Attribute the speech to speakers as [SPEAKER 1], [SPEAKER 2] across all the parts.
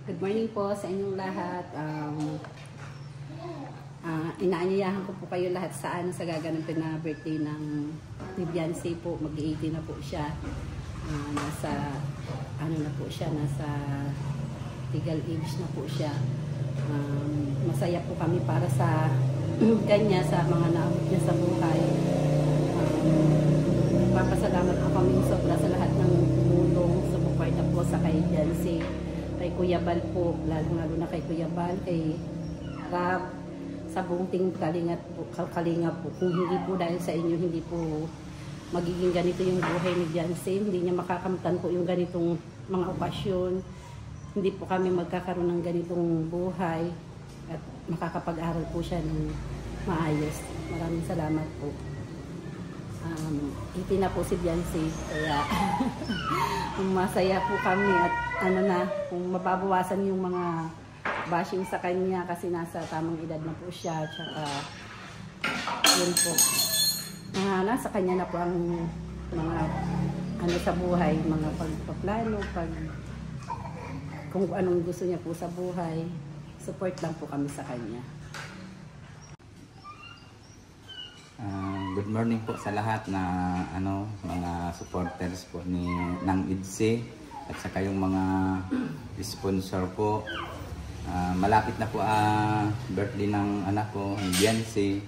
[SPEAKER 1] Good morning po sa inyong lahat. Inaanyayahan ko po kayo lahat sa gaganapin na birthday ng Beyonce po. Mag-18 na po siya. Nasa legal age na po siya. Masaya po kami para sa kanya, sa mga naabot niya sa buhay. Papasalamat po kami sobra sa lahat ng tumulong, sumuporta po sa kay Beyonce, kay Kuya Bal po, lalo na kay Kuya Bal, kay Rab, sa buong team Kalinga po. Kung hindi po dahil sa inyo, hindi po magiging ganito yung buhay ni Beyonce. Hindi niya makakamtan po yung ganitong mga okasyon. Hindi po kami magkakaroon ng ganitong buhay at makakapag-aral po siya ng maayos. Maraming salamat po. 18 na po si Beyonce, kaya masaya po kami at kung mababawasan yung mga bashing sa kanya kasi nasa tamang edad na po siya, tsaka yun po, nasa kanya na po ang mga sa buhay, mga pagpaplano, kung anong gusto niya po sa buhay. Support lang po kami sa kanya.
[SPEAKER 2] Good morning po sa lahat na mga supporters po ng IDSE at saka yung mga sponsor po. Malapit na po birthday ng anak ko, Beyonce.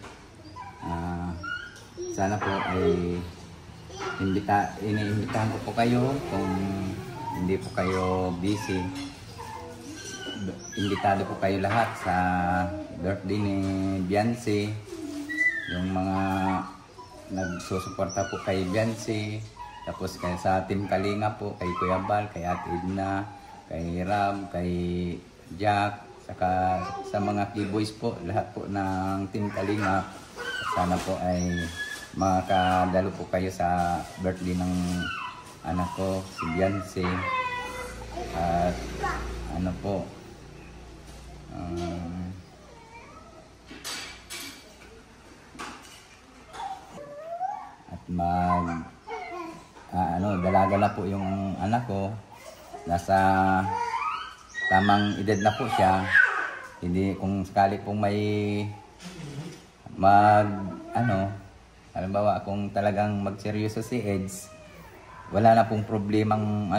[SPEAKER 2] Sana po ay iniimbitahan ko po kayo kung hindi po kayo busy. Imbitado po kayo lahat sa birthday ni Beyonce. Yung mga nagsusuporta po kay Beyonce, tapos sa Team Kalinga po, kay Kuya Bal, kay Ate Edna, kay Rab, kay Jack, saka sa mga keyboys po, lahat po ng Team Kalinga. Sana po ay makadalo po kayo sa birthday ng anak ko, si Beyonce. At dalaga na po yung anak ko, nasa tamang edad na po siya. Hindi, kung sakali pong may halimbawa kung talagang magseryoso si Eds, wala na pong problemang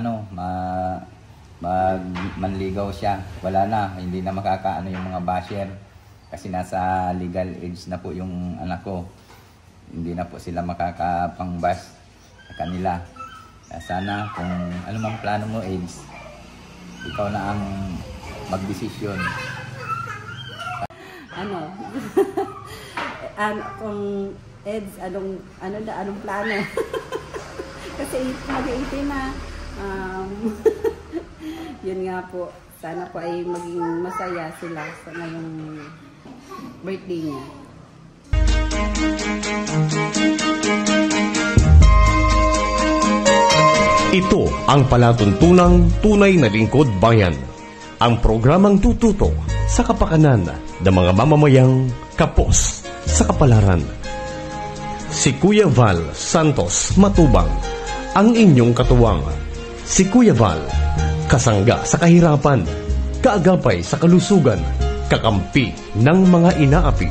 [SPEAKER 2] manligaw siya, wala na, hindi na makakaano yung mga basher kasi nasa legal age na po yung anak ko. Hindi na po sila makakapang-bash sa kanila. Sana kung ano mang plano mo, Eds, ikaw na ang magdesisyon.
[SPEAKER 1] Kung Eds, anong plano? Kasi mag-18 na. Yun nga po, sana po ay maging masaya sila sa ngayong birthday niya.
[SPEAKER 3] Ito ang palatuntunang tunay na lingkod bayan. Ang programang tututok sa kapakanan ng mga mamamayang kapos sa kapalaran. Si Kuya Val Santos Matubang, ang inyong katuwang. Si Kuya Val, kasangga sa kahirapan, kaagapay sa kalusugan, kakampi ng mga inaapi.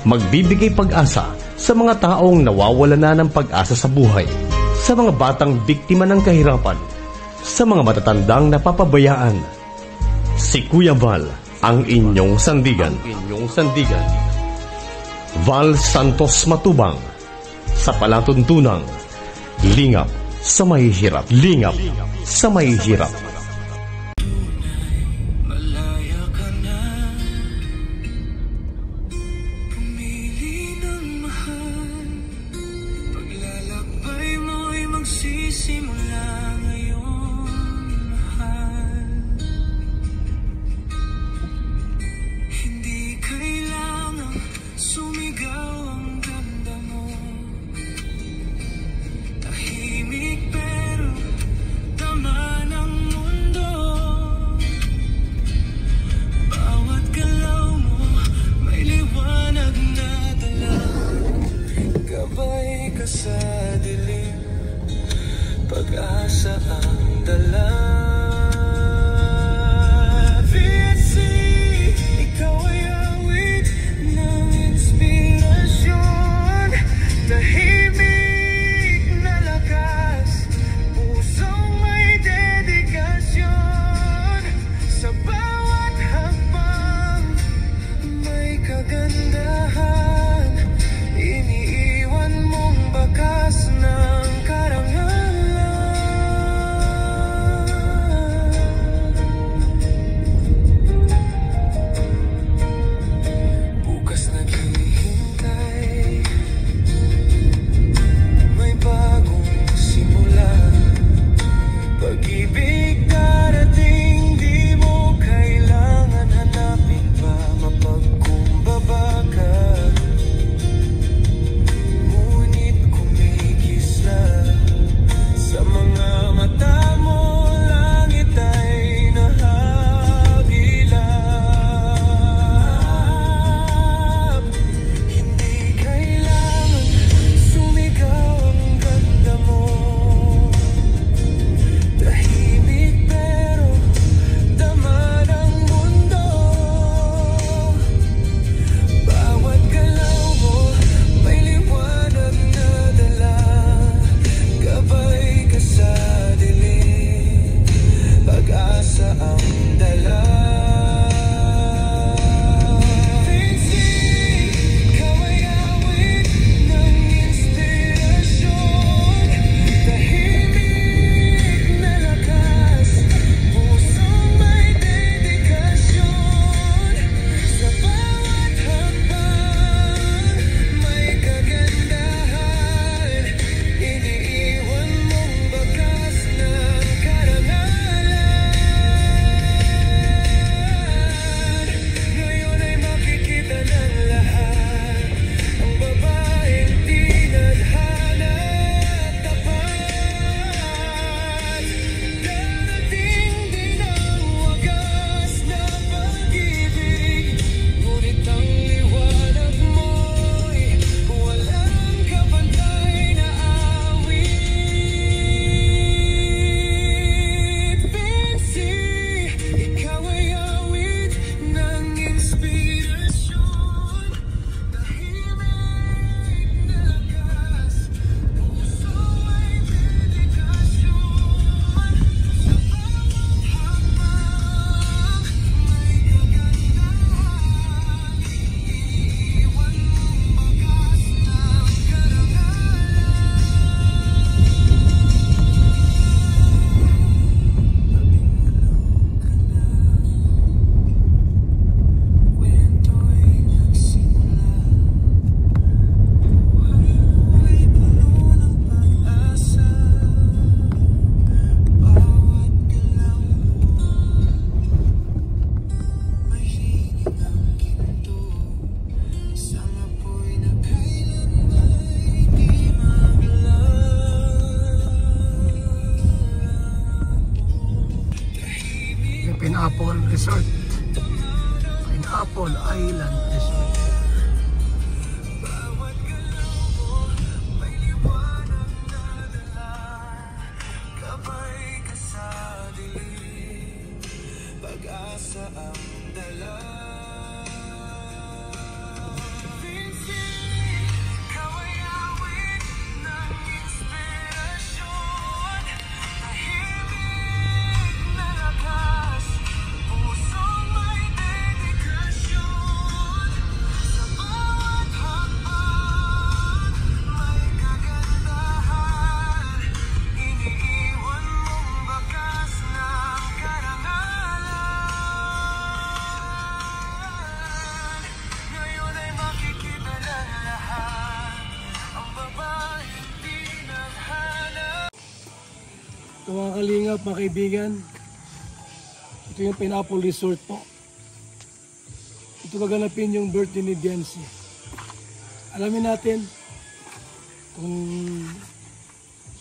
[SPEAKER 3] Magbibigay pag-asa sa mga taong nawawala na ng pag-asa sa buhay, sa mga batang biktima ng kahirapan, sa mga matatandang napapabayaan. Si Kuya Val, ang inyong sandigan. Val Santos Matubang, sa palatuntunang lingap sa mahihirap. Lingap sa mahihirap.
[SPEAKER 4] Tahimik pero tama ng Pineapple Resort. Pineapple Island Resort. Ito mga kalingap, mga kaibigan, ito yung Pineapple Resort po. Ito gaganapin yung birthday ni Biancy. Alamin natin kung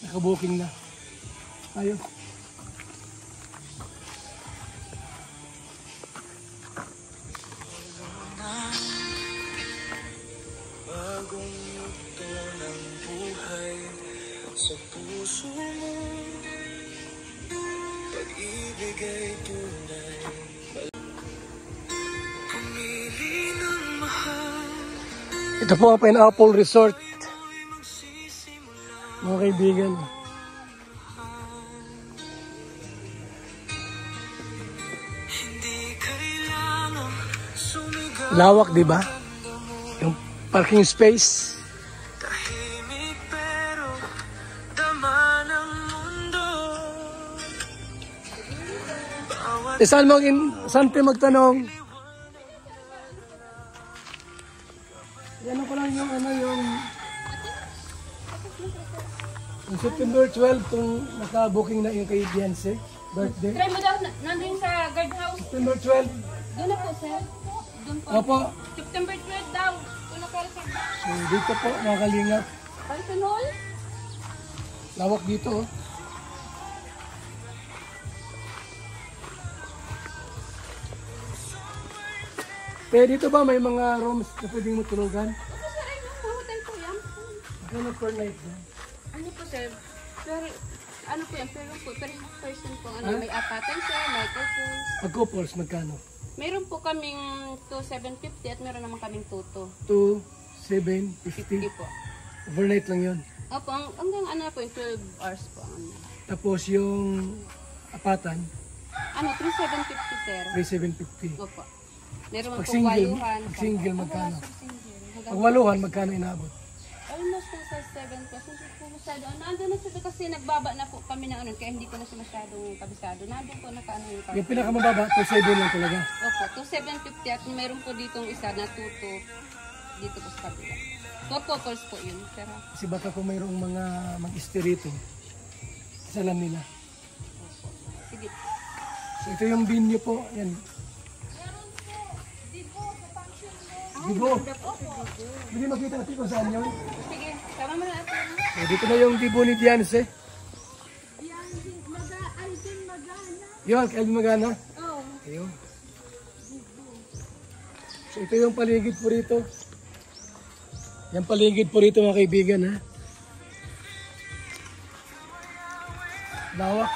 [SPEAKER 4] nakabuking na. Tayo.
[SPEAKER 5] Bagong yugto ng buhay sa puso mo. Pag-ibig ay tunay. Pumili ng mahal.
[SPEAKER 4] Ito po ang Pineapple Resort. Mga kaibigan.
[SPEAKER 5] Hindi kailangan sumigaw.
[SPEAKER 4] Lawak, di ba? Yung parking space.
[SPEAKER 5] Tahimik pero dama ng mundo.
[SPEAKER 4] Saan tayo magtanong? Yan ko lang yung yung September 12 kung naka-booking na yung kay Biancy birthday.
[SPEAKER 1] Try mo daw, nandun sa guardhouse.
[SPEAKER 4] September 12.
[SPEAKER 1] Doon na po, sir. Doon po.
[SPEAKER 4] Opo.
[SPEAKER 1] September 12 daw. Doon na po sa
[SPEAKER 4] So, dito po mga kalingap.
[SPEAKER 1] Panson Hall.
[SPEAKER 4] Lawak dito. Oh. Pero dito ba may mga rooms na pwedeng matulugan?
[SPEAKER 1] Opo, sir. Ay, no. Hotel po yan.
[SPEAKER 4] Ano per night ba?
[SPEAKER 1] Ano po, sir? Pero, ano po yan? Pero po, per person po. Ano,
[SPEAKER 4] Huh?
[SPEAKER 1] may apatan, sir. May couples.
[SPEAKER 4] Pag couples, magkano?
[SPEAKER 1] Meron po kaming 2,750 at meron naman kaming 2,250
[SPEAKER 4] 2,750.
[SPEAKER 1] po.
[SPEAKER 4] Overnight lang yun.
[SPEAKER 1] Opo, hanggang ano po yung 12 hours po.
[SPEAKER 4] Tapos yung apatan,
[SPEAKER 1] Ano, 3,750, sir.
[SPEAKER 4] 3,750.
[SPEAKER 1] Opo. Meron man
[SPEAKER 4] Pag
[SPEAKER 1] po
[SPEAKER 4] single,
[SPEAKER 1] waluhan.
[SPEAKER 4] pag single magkano?
[SPEAKER 1] Hanggang
[SPEAKER 4] Pag waluhan, magkano inabot?
[SPEAKER 1] almost nasa 7 plus. Hindi po masyado. Nandun na sila kasi nagbaba na po kami na ano, kaya hindi ko na siya masyadong kabisado. Nandun po nakaano yung
[SPEAKER 4] Yung pinakamababa, 2,700 lang talaga.
[SPEAKER 1] Opo, 2,750 at meron po ditong isa na 2,2 dito po sa kabila. 4 couples po yun. Pero,
[SPEAKER 4] Kasi baka kung mayroong mga mag-stay rito, alam nila.
[SPEAKER 1] sige.
[SPEAKER 4] So ito yung venue po. Yan. Dibo. Hindi makita natin kung saan yun.
[SPEAKER 1] Sige, tama mo na ito.
[SPEAKER 4] So, dito na yung Dibo ni Biancy. Yun, Alvin Magana.
[SPEAKER 1] Oo.
[SPEAKER 4] Ayun. So ito yung paligid po rito. Yung paligid po rito mga kaibigan ha. Lawak.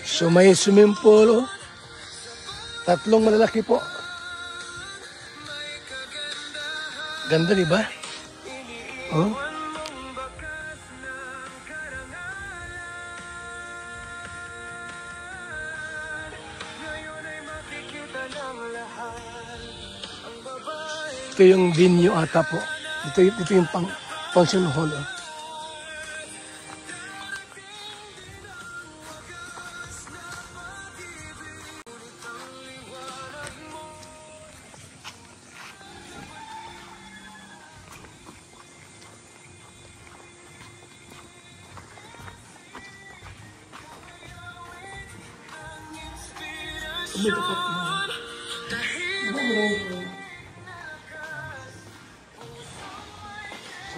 [SPEAKER 4] So may swimming pool oh. 3 malalaki po. Ganda di ba? Oh. Ito yung venue ata po. Ito yung function hall. Oh.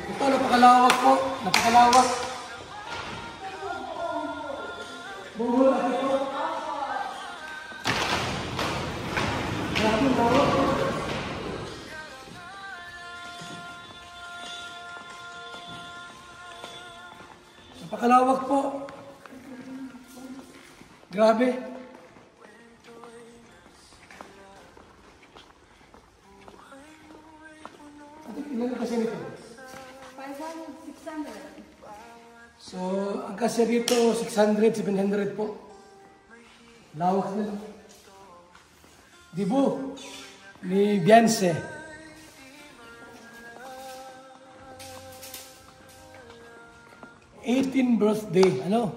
[SPEAKER 4] Ito, napakalawak po. Napakalawak. Buhol ako po. Grabe, lawak po. Napakalawak po. Grabe. Ilan na kasi nito?
[SPEAKER 1] 500, 600.
[SPEAKER 4] So, ang kasya dito, 600, 700 po. Lawak na lang. Dibu ni Beyonce. /18th birthday. Ano?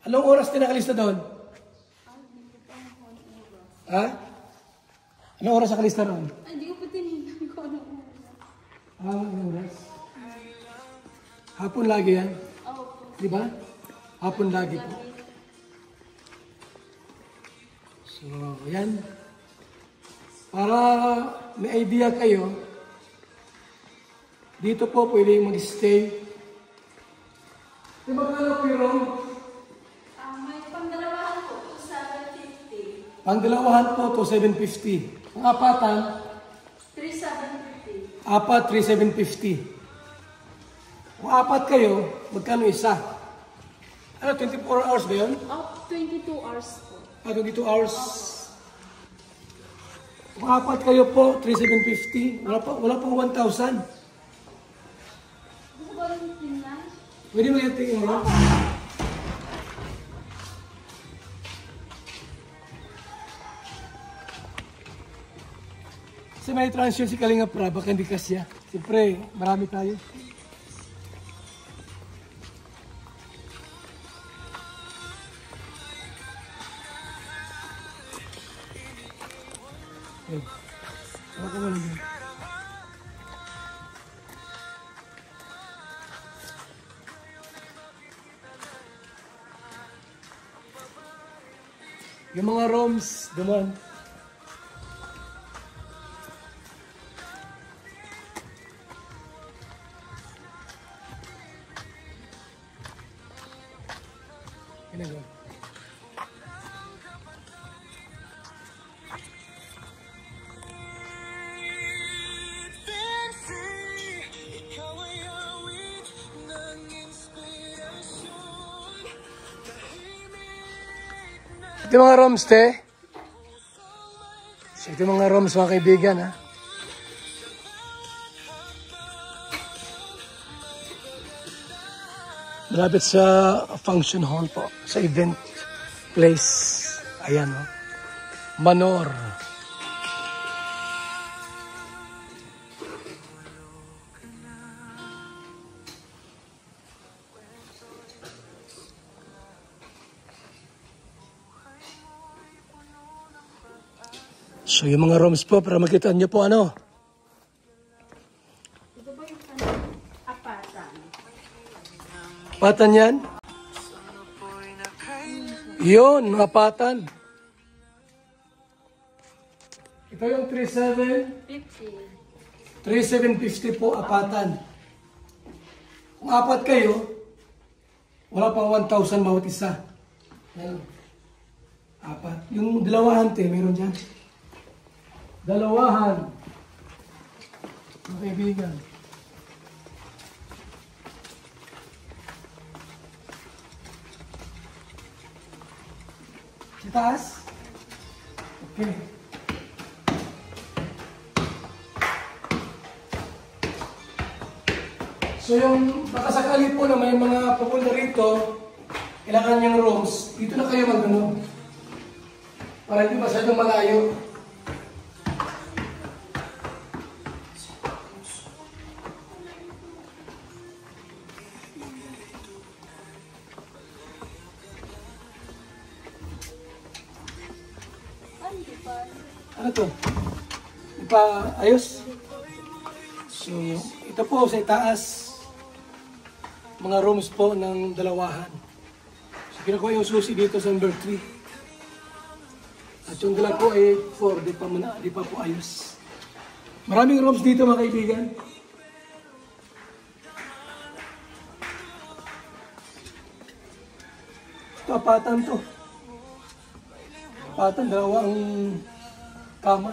[SPEAKER 4] Anong oras din nakalista doon? Ha? Anong oras nakalista doon?
[SPEAKER 1] Hindi ko pa tinignan ko ano.
[SPEAKER 4] Anong oras? Hapon lagi yan. Di ba? Hapon lagi po. So, yan. Para may idea kayo, dito po pwede mag-stay. Di ba kala po yung
[SPEAKER 1] May pangdalawahan po, 750.
[SPEAKER 4] pangdalawahan po to 750. Ang apatan,
[SPEAKER 1] 3,750.
[SPEAKER 4] apat 3,750. Kung apat kayo, magkano isa? Ano, 24 hours ba yun?
[SPEAKER 1] 22 hours po.
[SPEAKER 4] 22 hours. Kung apat kayo po, 3,750. Wala pang 1,000.
[SPEAKER 1] Gusto ko rin tingnan?
[SPEAKER 4] Pwede mo yung tingin mo? Kasi may transfer si Kalinga Prab, baka hindi kasya. Siyempre, marami tayo. Okay. Baka mo lang din. Yung mga rooms, duman. Ginagawa. Ito yung mga rooms, te. So, ito yung mga rooms, mga kaibigan, ha. Malapit sa function hall po, sa event place. Ayan, oh. Manor. So, yung mga rooms po, para makita nyo po ano.
[SPEAKER 1] Ito ba yung apatan?
[SPEAKER 4] Apatan yan? Yun, mga apatan. Ito yung 3,750 po, apatan. Kung apat kayo, wala pang 1,000 bawat isa. Ayan. Apat. Yung dalawahan, te, meron dyan. Dalawahan. Mga kaibigan. Sa taas? Okay. So yung baka sakali po na may mga pupunta rito, kailangan niyang rooms, dito na kayo mag-ano. Para hindi masyadong malayo. Ano to? Ipa-ayos? So, ito po sa itaas, mga rooms po ng dalawahan. So, kinukuha yung susi dito sa number 3. At yung dala ko ay 4, di pa po ayos. Maraming rooms dito mga kaibigan. Ito, apatan to. Apatan, dalawang kama.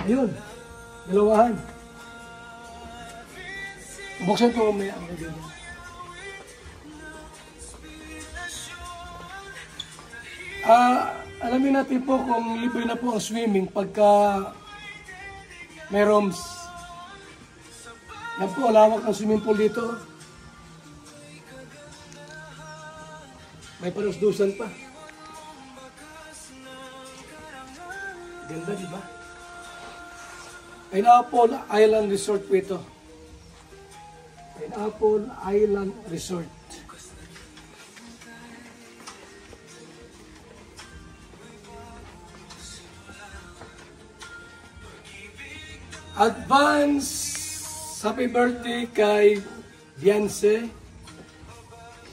[SPEAKER 4] Ayun, dalawahan. Buksan ko mamaya ang kaibigan. Alamin natin po kung libre na po ang swimming pagka may rooms. Yan po, lawak ang swimming pool dito. May parusdusan pa. Ganda, di ba? Pineapple Island Resort po ito. Pineapple Island Resort. Advance happy birthday kay Beyonce.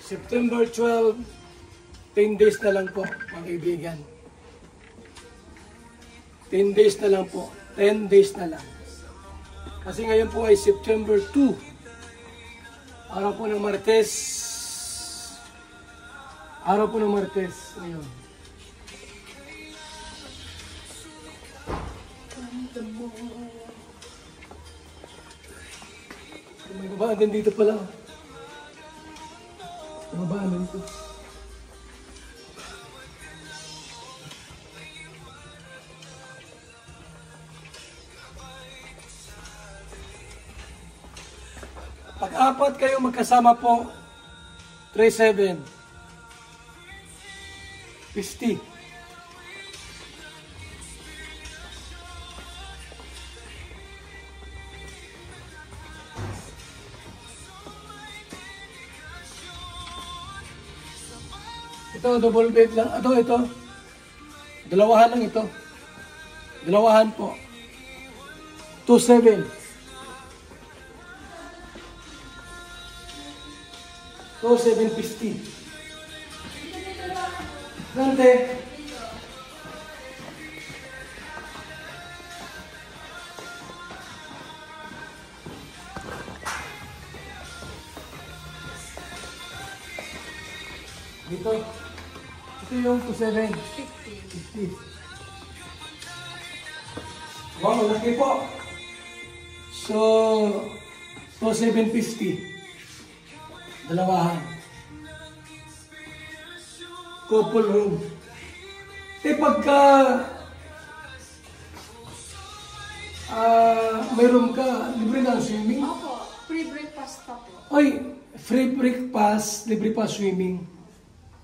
[SPEAKER 4] September 12, 10 days na lang po, mga kaibigan. 10 days na lang po. 10 days na lang. Kasi ngayon po ay September 2. Araw po ng Martes. Araw po ng Martes. Ngayon. May babaan din dito pala. May babaan din dito. Pag-apat kayo magkasama po, 3,750. Ito, double bed lang. Ito. Dalawahan lang ito. Dalawahan po. 2,700. 2,750. Gante. Dito. Ito yung 2,750. Wow, laki po. So, 2,750. Dalawahan. Couple room. Pagka may room ka, libre na ang swimming?
[SPEAKER 6] Opo, free breakfast pa po.
[SPEAKER 4] Ay, free breakfast, libre pa swimming.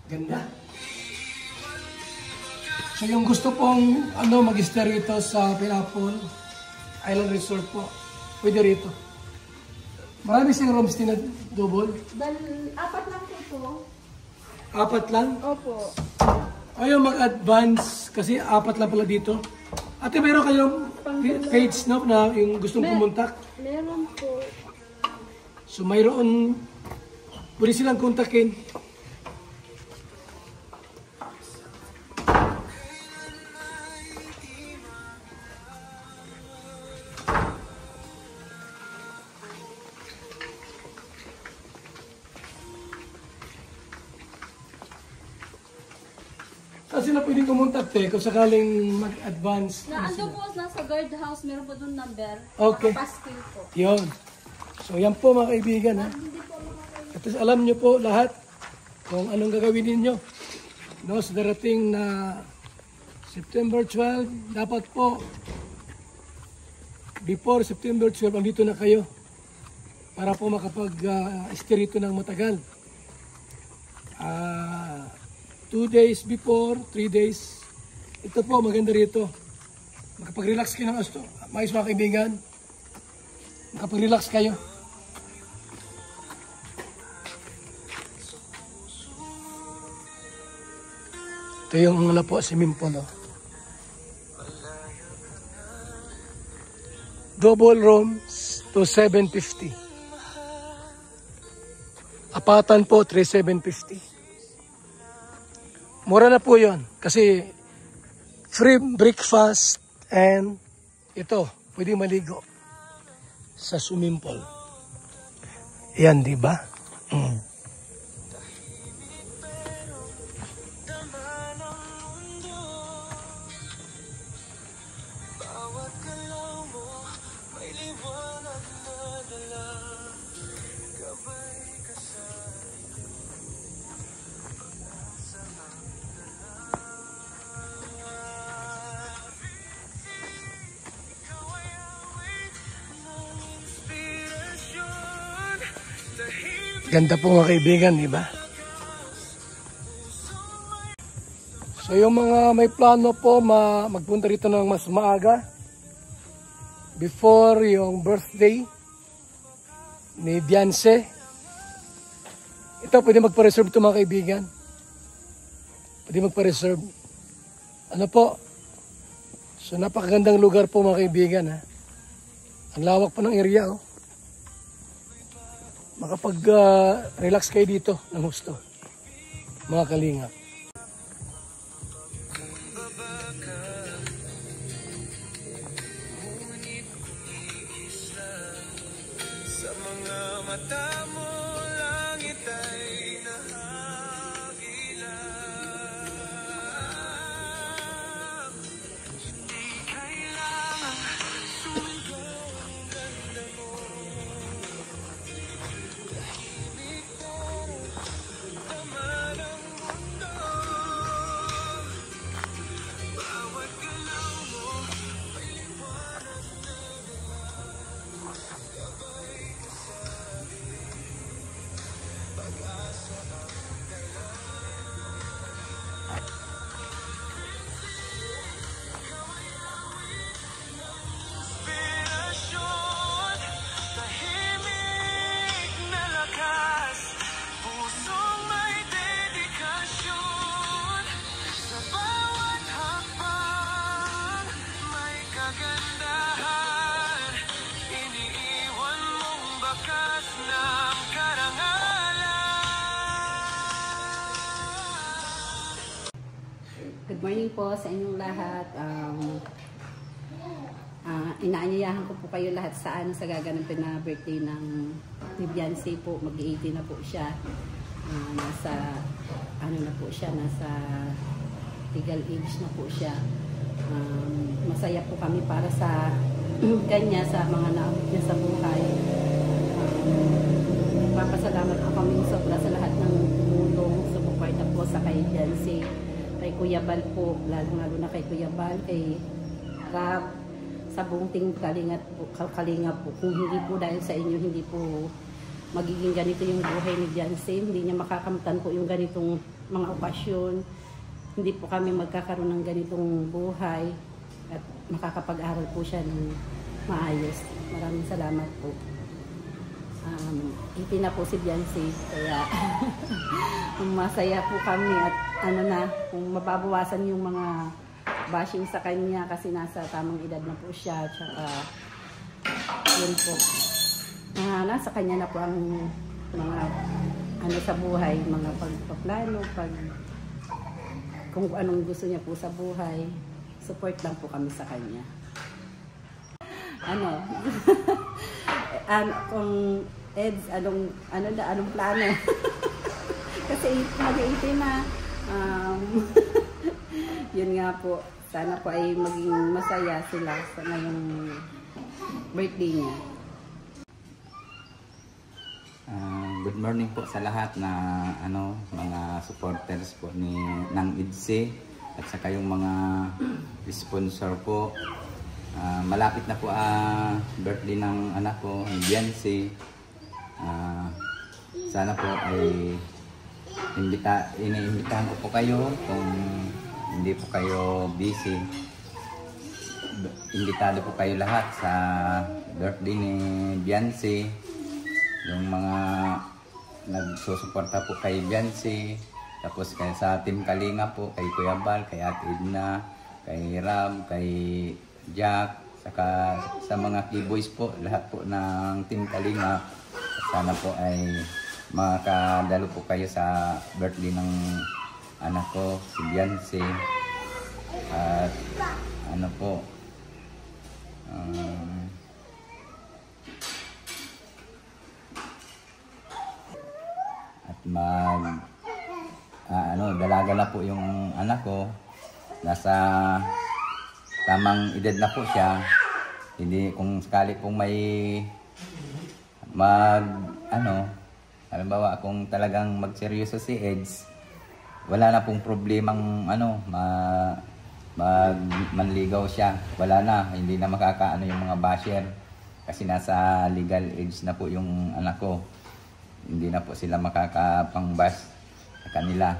[SPEAKER 4] Ganda. So yung gusto pong mag-stay rito sa Pineapple Island Resort po, pwede rito. Marami siyang rooms din na double.
[SPEAKER 6] Apat lang po ito.
[SPEAKER 4] Apat lang?
[SPEAKER 6] Opo.
[SPEAKER 4] Ayaw mag-advance kasi apat lang pala dito. Ate, meron kayong page na yung gustong pumuntak?
[SPEAKER 6] Meron po.
[SPEAKER 4] So mayroon, pwede silang kontakin. Kasi na pwedeng kumontak kung sakaling mag-advance.
[SPEAKER 6] Ando po, nasa guard house, meron po doon number.
[SPEAKER 4] Okay.
[SPEAKER 6] Nakapaskil po.
[SPEAKER 4] Yun. So yan po mga kaibigan. Ha? At alam nyo po lahat kung anong gagawin ninyo. No, sa darating na September 12, dapat po before September 12, andito na kayo para po makapag-stay rito ng matagal. 2 days before, 3 days. Ito po, maganda rito. Makapag-relax kayo ng gusto. Maayos mga kaibigan. Makapag-relax kayo. Ito yung po, swimming pool. Oh. Double rooms to 750. Apatan po, 3,750. Mura na po yun. Kasi free breakfast, and ito, pwede maligo sa swimming pool. Yan, di ba? Ganda po mga kaibigan, di ba? So yung mga may plano po magpunta rito ng mas maaga before yung birthday ni Beyonce, ito pwede magpa-reserve ito mga kaibigan. Pwede magpa-reserve. Ano po? So napakagandang lugar po mga kaibigan, ha? Ang lawak po ng area, oh. Makapag-relax kayo dito ng gusto, mga kalingap.
[SPEAKER 5] Sa mga mata mo, langit ay nahagilan. Hindi kailangan sumigaw ang ganda mo.
[SPEAKER 1] Good morning po sa inyong lahat. Inaanyayahan ko po kayo lahat sa gaganapin na birthday ng Beyonce po. Mag-18 na po siya. Nasa legal age na po siya. Masaya po kami para sa kanya, sa mga naabot niya sa buhay. Papasalamat po kami sobra sa lahat ng tumulong, sumuporta po sa kay Beyonce, kay Kuya Bal po, lalo na kay Kuya Bal, kay Rab, sa buong team Kalinga po. Kung hindi po dahil sa inyo, hindi po magiging ganito yung buhay ni Beyonce. Hindi niya makakamtan po yung ganitong mga okasyon. Hindi po kami magkakaroon ng ganitong buhay at makakapag-aral po siya ng maayos. Maraming salamat po. Iti na po si Beyonce, kaya masaya po kami at kung mababawasan yung mga bashing sa kanya kasi nasa tamang edad na po siya, tsaka yun po, nasa kanya na po ang mga sa buhay, mga pagpaplano, kung anong gusto niya po sa buhay. Support lang po kami sa kanya. Kung Eds, anong plano? Kasi mag-18 na. Yun nga po, sana po ay maging masaya sila sa ngayong birthday niya.
[SPEAKER 2] Good morning po sa lahat na mga supporters po ng IDSE at saka yung mga sponsor po. Malapit na po birthday ng anak ko, Beyonce. Sana po ay iniimbitahan ko po kayo kung hindi po kayo busy. Imbitado po kayo lahat sa birthday ni Beyonce. Yung mga nagsusuporta po kay Beyonce, tapos sa Team Kalinga po, kay Kuya Bal, kay Ate Edna, kay Ram, kay Jack, saka sa mga keyboys po, lahat po ng Team Kalinga. Sana po ay makadalo po kayo sa birthday ng anak ko, si Beyonce. At ano po, at dalaga na po yung anak ko. Nasa tamang edad na po siya. Hindi, kung sakali pong may halimbawa kung talagang magseryoso si Eds, wala na pong problemang manligaw siya. Wala na, hindi na makakaano yung mga basher kasi nasa legal age na po yung anak ko. Hindi na po sila makakapang-bash sa kanila.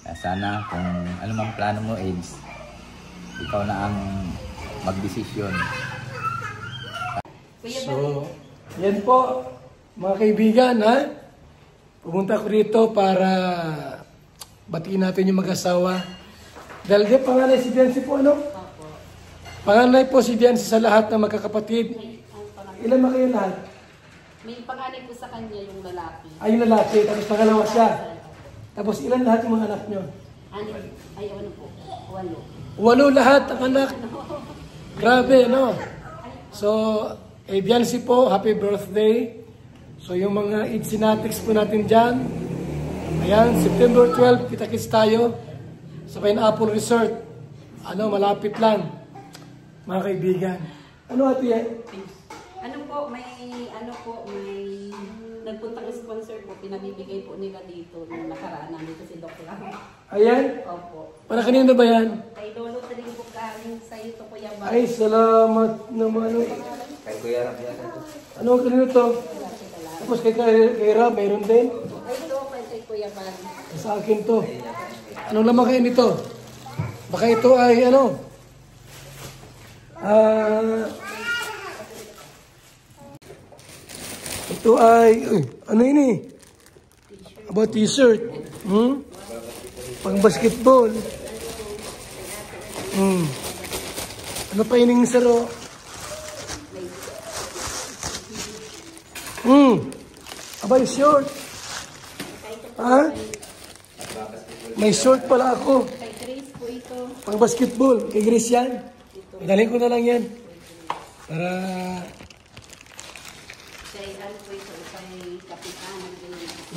[SPEAKER 2] Sana kung ano mang plano mo, Eds, ikaw na ang magdesisyon.
[SPEAKER 4] So, yan po, mga kaibigan, ha? Pumunta ko rito para batiin natin yung mag-asawa. Dahil di, panganay si Biancy po, ano? Panganay po si Biancy sa lahat ng magkakapatid. Ilan ba kayo lahat?
[SPEAKER 1] May panganay po sa kanya yung lalaki.
[SPEAKER 4] Ay, yung lalaki, tapos pangalawa siya. Tapos ilan lahat yung mga anak nyo?
[SPEAKER 1] Ano po? 8.
[SPEAKER 4] 8 lahat ang anak. Grabe, no? So, Biancy po, happy birthday. So, yung mga idsinatics po natin dyan. Ayan, September 12, kita-kits tayo sa Pineapple Resort. Malapit lang, mga kaibigan. Ano ate yan?
[SPEAKER 1] May nagpuntang sponsor po, pinabibigay po nila dito nung nakaraan namin si Doc Lang.
[SPEAKER 4] Ayan?
[SPEAKER 1] Opo.
[SPEAKER 4] Para kanino ba yan?
[SPEAKER 1] Kay Lolo Tring po galing sa ito, Kuya Bal.
[SPEAKER 4] Ay, salamat naman.
[SPEAKER 2] Kay Kuya Rab yan ito.
[SPEAKER 4] Ano kanino to? Tapos kay Rab, mayroon din?
[SPEAKER 1] Ay, ito kay Kuya Bal.
[SPEAKER 4] Sa akin to. Anong lamang kayo nito? Baka ito ay ito ay, ano ini? About t-shirt. Pang basketball. Ano pa ining saro? Abay, short. Ha? May short pala ako.
[SPEAKER 1] Kay Grace po ito.
[SPEAKER 4] Pang basketball. Kay Grace yan. Idalhin ko na lang yan. Para...
[SPEAKER 1] Kay po ito. Kay Kapitan.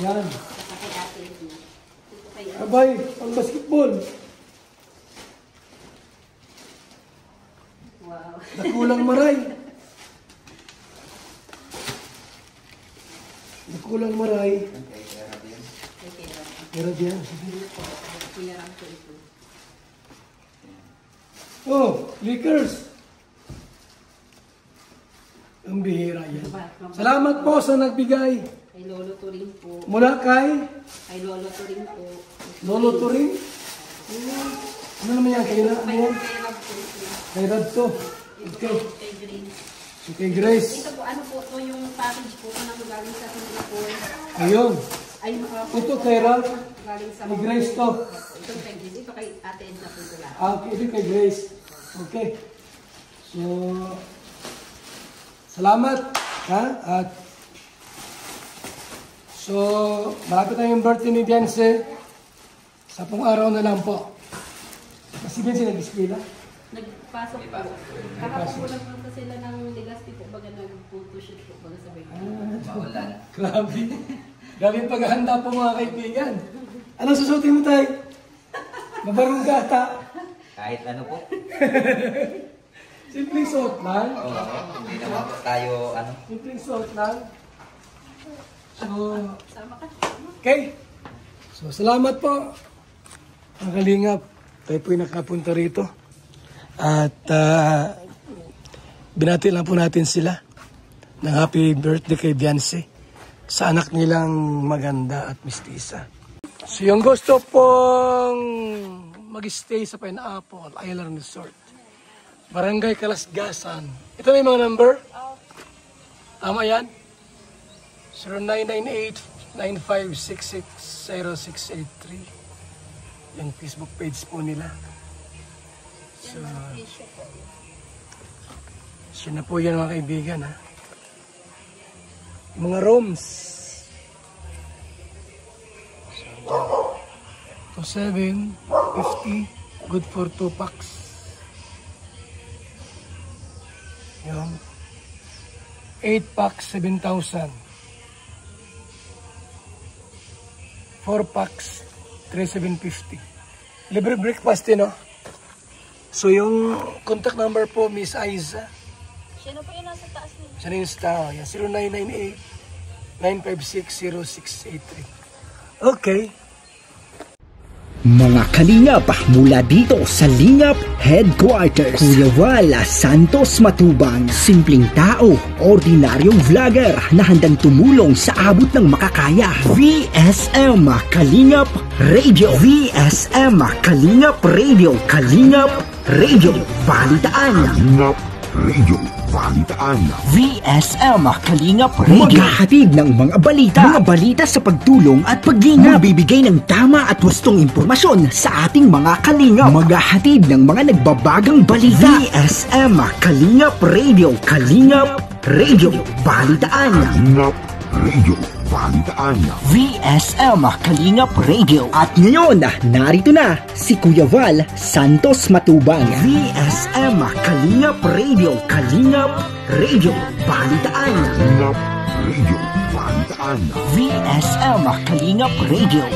[SPEAKER 4] Yan.
[SPEAKER 1] Kay ate niya. Ito kay
[SPEAKER 4] Abay, pang basketball.
[SPEAKER 1] wow.
[SPEAKER 4] Nakulang maray. Nakulang maray. Pero diyan.
[SPEAKER 1] Kuya Ram po ito.
[SPEAKER 4] Oh, liquors. Ang bihira yan. Salamat po sa nagbigay.
[SPEAKER 1] Kay Lolo Turing po.
[SPEAKER 4] Mula kay
[SPEAKER 1] Kay Lolo Turing po.
[SPEAKER 4] Lolo Turing. Ano naman yan? Kay
[SPEAKER 1] Kay Rab po ito.
[SPEAKER 4] Kay Rab to. Okay.
[SPEAKER 1] Kay Grace.
[SPEAKER 4] So kay Grace.
[SPEAKER 1] Ito po, ano po ito yung package po na galing sa Singapore.
[SPEAKER 4] Ayun.
[SPEAKER 1] Ay,
[SPEAKER 4] Ito kay Rab.
[SPEAKER 1] galing sa
[SPEAKER 4] Kay Grace to.
[SPEAKER 1] Ito kay Grace. Ito kay Ate Edna po ito lang.
[SPEAKER 4] Ito kay Grace. Okay. So, salamat. Ha? At so, malapit na yung birthday ni Biancy. 10 araw na lang po. Kasi Biancy nag-eskwela.
[SPEAKER 1] Nagpasok po. Kahapon po nagpunta sila ng Legazpi po. Baga nag-photoshoot po. Baga sa
[SPEAKER 2] Maulan.
[SPEAKER 4] Grabe. Grabe yung paghahanda po mga kaibigan. Anong susutin mo tayo? Mabarong gata.
[SPEAKER 2] Kahit ano po.
[SPEAKER 4] Simpleng suot lang.
[SPEAKER 2] Hindi naman po tayo
[SPEAKER 4] Simpleng suot lang. So,
[SPEAKER 1] Sama ka.
[SPEAKER 4] okay. So, salamat po. Ang kalingap. Tayo po'y nakapunta rito. At binati lang po natin sila ng happy birthday kay Biancy sa anak nilang maganda at mistisa. So, yung gusto pong mag-stay sa Pineapple Island Resort, Barangay Kalasgasan. Ito na yung mga number. Tama yan? 0998-9566-0683. Yung Facebook page po nila. So na po yan mga kaibigan, ha? Yung mga rooms. So, 750, good for 2 packs. Yun. 8 packs, 7,000. 4 packs, 3,750. Libre breakfast din, no? So, yung contact number po, Miss Aiza.
[SPEAKER 6] Siya na po yung nasa taas niya.
[SPEAKER 4] Siya na yung star. Yan, 0998-956-0683. Okay.
[SPEAKER 7] Mga kalingap mula dito sa Lingap Headquarters, Kuya Val Santos Matubang, simpleng tao, ordinaryong vlogger na handang tumulong sa abot ng makakaya. VSM Kalingap Radio, VSM Kalingap Radio, Kalingap Radio Balitaan, Kalingap Radio Balitaan, VSM Kalingap Radio. Maghahatid ng mga balita sa pagtulong at paglingap. Magbibigay ng tama at wastong impormasyon sa ating mga kalingap. Maghahatid ng mga nagbabagang balita. VSM Kalingap Radio, Kalingap Radio Balitaan, Kalingap Radio Balitaan, VSM Kalingap Radio. At ngayon, narito na si Kuya Val Santos Matubang. VSM Kalingap Radio, Kalingap Radio Balitaan, Kalingap Radio Balitaan, VSM Kalingap Radio.